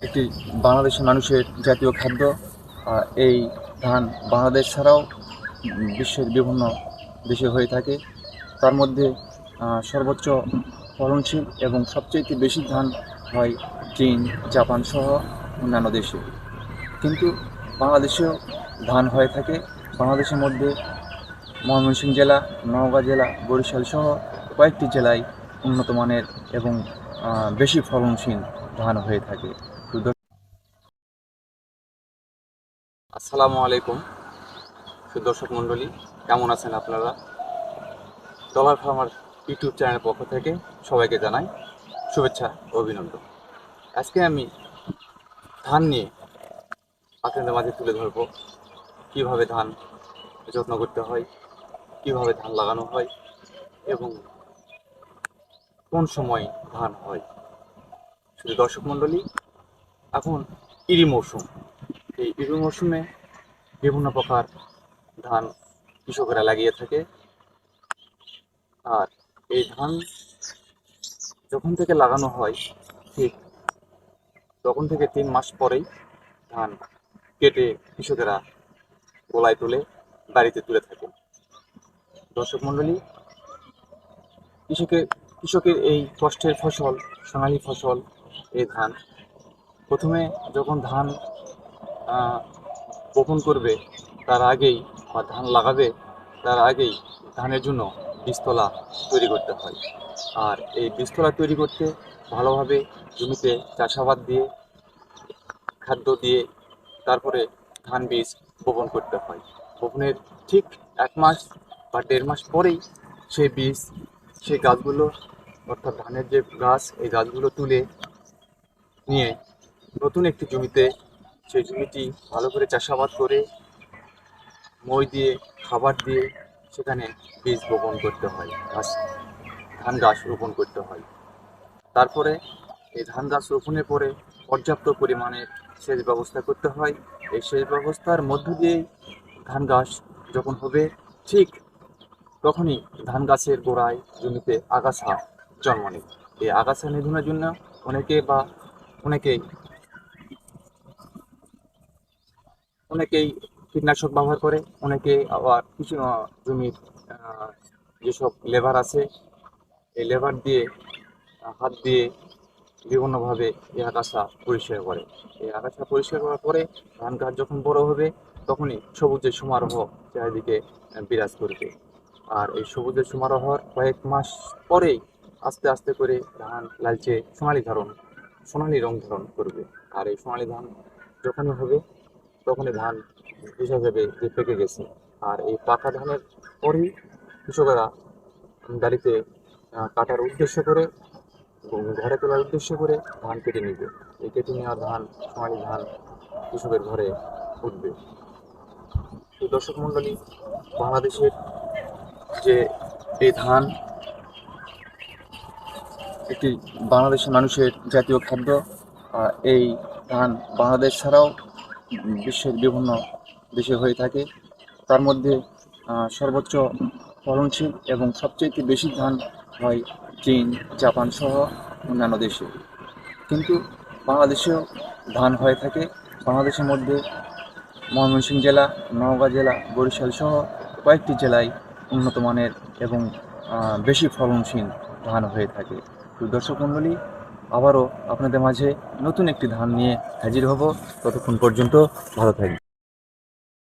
এটি বাংলাদেশের মানুষের জাতীয় খাদ্য। এই ধান বাংলাদেশ ছাড়াও বিশ্বের বিভিন্ন দেশে হয়ে থাকে। তার মধ্যে সর্বোচ্চ ফলনশীল এবং সবচেয়ে বেশি ধান হয় চীন, জাপান সহ অন্যান্য দেশে। কিন্তু বাংলাদেশেও ধান হয়ে থাকে। বাংলাদেশের মধ্যে ময়মনসিংহ জেলা, নওগাঁ জেলা, বরিশাল সহ কয়েকটি জেলায় উন্নত মানের এবং বেশি ফলনশীল ধান হয়ে থাকে। আসসালামু আলাইকুম সুদর্শক মণ্ডলী, কেমন আছেন আপনারা? ডলার ফার্মার ইউটিউব চ্যানেলের পক্ষ থেকে সবাইকে জানাই শুভেচ্ছা ও অভিনন্দন। আজকে আমি ধান নিয়ে আপনাদের মাঝে তুলে ধরব কীভাবে ধান যত্ন করতে হয়, কীভাবে ধান লাগানো হয় এবং কোন সময় ধান হয়। শুধু দর্শক মণ্ডলী, এখন ইরি মৌসুম। এই ইরি মৌসুমে বিভিন্ন প্রকার ধান কৃষকেরা লাগিয়ে থাকে। আর এই ধান যখন থেকে লাগানো হয় ঠিক তখন থেকে 3 মাস পরেই ধান কেটে কৃষকেরা গোলায় তুলে বাড়িতে তুলে থাকে। দর্শক মণ্ডলী, কৃষকের এই কষ্টের ফসল, সোনালী ফসল এই ধান, প্রথমে যখন ধান বপন করবে তার আগেই বা ধান লাগাবে তার আগেই ধানের জন্য বীজতলা তৈরি করতে হয়। আর এই বীজতলা তৈরি করতে ভালোভাবে জমিতে চাষাবাদ দিয়ে, খাদ্য দিয়ে তারপরে ধান বীজ বপন করতে হয়। বপনের ঠিক 1 মাস বা 1.5 মাস পরেই সেই গাছগুলো, অর্থাৎ ধানের যে গাছ, এই গাছগুলো তুলে নিয়ে নতুন একটি জমিতে, সেই জমিটি ভালো করে চাষাবাদ করে মই দিয়ে, খাবার দিয়ে সেখানে বীজ বপন করতে হয়, ধান গাছ রোপণ করতে হয়। তারপরে এই ধান গাছ রোপণের পরে পর্যাপ্ত পরিমাণে সেচ ব্যবস্থা করতে হয়। এই সেচ ব্যবস্থার মধ্য দিয়েই ধান গাছ যখন হবে ঠিক তখনই ধান গাছের গোড়ায় জমিতে আগাছা জন্ম নেয়। এই আগাছা নিধনের জন্য অনেকেই অনেকেই কীটনাশক ব্যবহার করে, অনেকে আবার কিছু জমির যেসব লেবার আছে এই লেবার দিয়ে হাত দিয়ে বিভিন্নভাবে এই আগাছা পরিষ্কার করে। এই আগাছা পরিষ্কার করার পরে ধান গাছ যখন বড় হবে তখনই সবুজের সমারোহ চারিদিকে বিরাজ করবে। আর এই সবুজের সমারোহর কয়েক মাস পরেই আস্তে আস্তে করে ধান লালচে সোনালি রং ধারণ করবে। আর এই সোনালি ধান যখনই হবে তখনই ধান বোঝা যাবে যে পেকে গেছে। আর এই পাকা ধানের পরেই কৃষকেরা গাড়িতে কাটার উদ্দেশ্য করে, ঘরে তোলার উদ্দেশ্য করে ধান কেটে নিবে। এই কেটে নেওয়া ধান, সোনালি ধান কৃষকের ঘরে উঠবে। তো দর্শক মণ্ডলী, বাংলাদেশের যে এই ধান, এটি বাংলাদেশের মানুষের জাতীয় খাদ্য। এই ধান বাংলাদেশ ছাড়াও বিশ্বের বিভিন্ন দেশে হয়ে থাকে। তার মধ্যে সর্বোচ্চ ফলনশীল এবং সবচেয়ে বেশি ধান হয় চীন, জাপান সহ অন্যান্য দেশে। কিন্তু বাংলাদেশেও ধান হয়ে থাকে। বাংলাদেশের মধ্যে ময়মনসিংহ জেলা, নওগাঁ জেলা, বরিশাল সহ কয়েকটি জেলায় উন্নত মানের এবং বেশি ফলনশীল ধান হয়ে থাকে। তো দর্শক মণ্ডলী, আবারও আপনাদের মাঝে নতুন একটি ধান নিয়ে হাজির হব। ততক্ষণ পর্যন্ত ভালো থাকবেন।